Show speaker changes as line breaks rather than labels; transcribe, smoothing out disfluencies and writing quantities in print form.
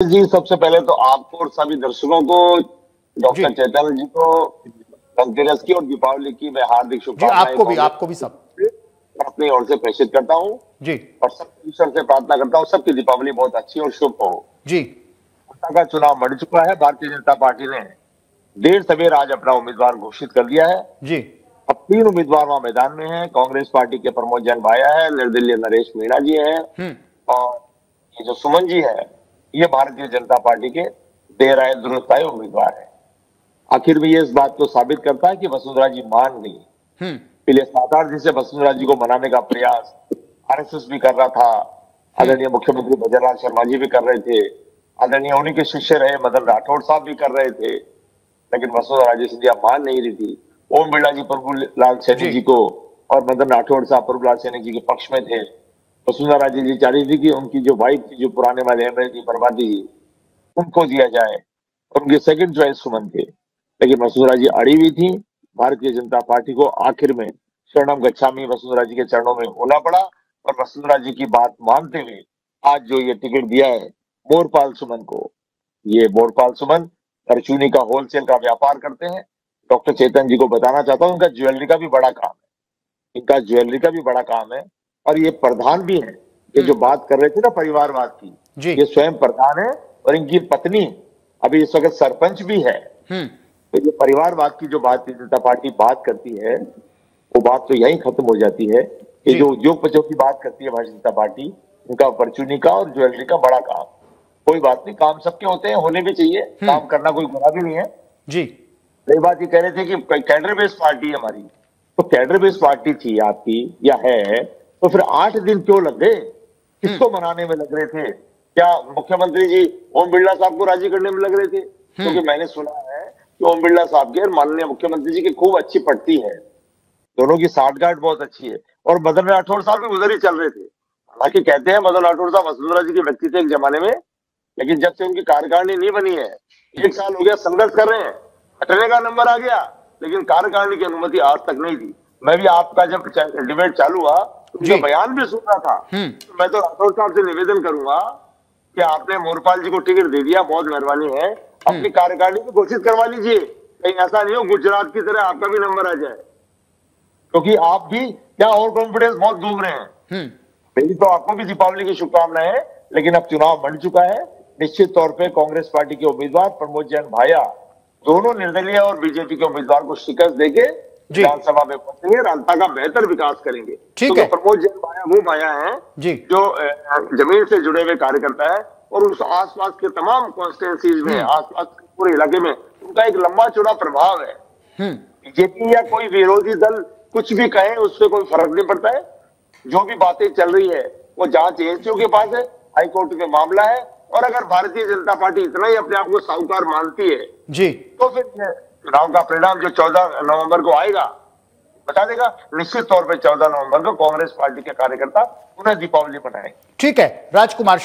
जी, सबसे पहले तो आपको और सभी दर्शकों को,
जी
डॉक्टर चैतन्य जी को धनतेरस की और दीपावली की मैं हार्दिक
जी,
शुभकामनाएं
आपको भी सब।
अपनी ओर से प्रेषित करता हूं
जी
और सब ईश्वर से प्रार्थना करता हूं सबकी दीपावली बहुत अच्छी और शुभ हो।
जी
सत्ता का चुनाव बढ़ चुका है। भारतीय जनता पार्टी ने देर सवेर आज अपना उम्मीदवार घोषित कर दिया है।
जी
अब 3 उम्मीदवार वहां मैदान में हैं। कांग्रेस पार्टी के प्रमोद जैन भाया है, निर्दलीय नरेश मीणा जी हैं
हम्म
और ये जो सुमन जी है, ये भारतीय जनता पार्टी के देर आए दुरुस्त आए उम्मीदवार है। आखिर में ये इस बात को साबित करता है कि वसुंधरा जी मान गई।
हम्म
पिछले 7-8 दिन से वसुंधरा जी को मनाने का प्रयास आरएसएस भी कर रहा था, आदरणीय मुख्यमंत्री भजनलाल शर्मा जी भी कर रहे थे, आदरणीय उन्हीं के शिष्य रहे मदन राठौड़ साहब भी कर रहे थे, लेकिन वसुंधरा जी सिंधिया मान नहीं रही थी। ओम बिरला जी प्रभुलाल सैनी
जी
जी को और मदन राठौड़ साहब प्रभुलाल सैनी जी के पक्ष में थे। वसुंधरा जी चाह रही थी कि उनकी जो वाइफ थी, जो पुराने वाले एमएलए थी प्रभाती जी, उनको दिया जाए और उनकी सेकंड चॉइस सुमन थे। लेकिन वसुंधरा जी अड़ी हुई थी। भारतीय जनता पार्टी को आखिर में शरणम गच्छामी वसुंधरा जी के चरणों में होना पड़ा और वसुंधरा जी की बात मानते हुए आज जो ये टिकट दिया है मोरपाल सुमन को, ये मोरपाल सुमन परचूनी का होलसेल का व्यापार करते हैं। डॉक्टर चेतन जी को बताना चाहता हूँ, इनका ज्वेलरी का भी बड़ा काम है, इनका ज्वेलरी का भी बड़ा काम है और ये प्रधान भी है। ये जो बात कर रहे थे ना परिवारवाद की,
जी
ये स्वयं प्रधान है और इनकी पत्नी अभी इस वक्त सरपंच भी है। तो ये परिवारवाद की जो भारतीय जनता पार्टी बात करती है, वो बात तो यही खत्म हो जाती है कि
जी
जो उद्योगपतियों की बात करती है भारतीय जनता पार्टी, उनका परचूनी का और ज्वेलरी का बड़ा काम। कोई बात नहीं, काम सबके होते हैं, होने भी चाहिए, काम करना कोई गुनाह भी नहीं है।
जी
सही बात ये कह रहे थे कि कैडर बेस्ड पार्टी है हमारी, तो कैडर बेस्ड पार्टी थी आपकी या है, तो फिर 8 दिन क्यों लग गए? किसको मनाने में लग रहे थे? क्या मुख्यमंत्री जी ओम बिरला साहब को राजी करने में लग रहे थे? क्योंकि मैंने सुना है कि ओम बिरला साहब की और माननीय मुख्यमंत्री जी की खूब अच्छी पड़ती है, दोनों की साठगांठ बहुत अच्छी है और मदन राठौड़ साहब भी उधर ही चल रहे थे। हालांकि कहते हैं मदन राठौड़ साहब वसुंधरा जी के व्यक्ति थे एक जमाने में, लेकिन जब से उनकी कार्यकारिणी नहीं बनी है, 1 साल हो गया संघर्ष कर रहे हैं, हटने का नंबर आ गया, लेकिन कार्यकारिणी की अनुमति आज तक नहीं दी। मैं भी आपका जब डिबेट चालू हुआ तो उनका बयान भी सुन रहा था। तो मैं तो राठौड़ साहब से निवेदन करूंगा कि आपने मोरपाल जी को टिकट दे दिया, बहुत मेहरबानी है, अपनी कार्यकारिणी को घोषित करवा लीजिए। कहीं ऐसा नहीं हो गुजरात की तरह आपका भी नंबर आ जाए, क्योंकि आप भी क्या ओवर कॉन्फिडेंस बहुत डूब रहे हैं। मेरी तो आपको भी दीपावली की शुभकामनाएं हैं, लेकिन अब चुनाव बढ़ चुका है। निश्चित तौर पे कांग्रेस पार्टी के उम्मीदवार प्रमोद जैन भाया दोनों निर्दलीय और बीजेपी के उम्मीदवार को शिकस्त देके विधानसभा में पहुंचेंगे, रांता का बेहतर विकास करेंगे। क्योंकि प्रमोद जैन भाया वो भाया है जो जमीन से जुड़े हुए कार्यकर्ता है और उस आसपास के तमाम कॉन्स्टिट्यूंसीज में, आसपास पूरे इलाके में उनका एक लंबा चौड़ा प्रभाव है। बीजेपी या कोई विरोधी दल कुछ भी कहे, उससे कोई फर्क नहीं पड़ता है। जो भी बातें चल रही है वो जांच एजेंसियों के पास है, हाईकोर्ट में मामला है, और अगर भारतीय जनता पार्टी इतना ही अपने आप को साहूकार मानती है जी, तो फिर चुनाव का परिणाम जो 14 नवंबर को आएगा बता देगा। निश्चित तौर पर 14 नवंबर को कांग्रेस पार्टी के कार्यकर्ता पुनः दीपावली मनाएंगे।
ठीक है राजकुमार।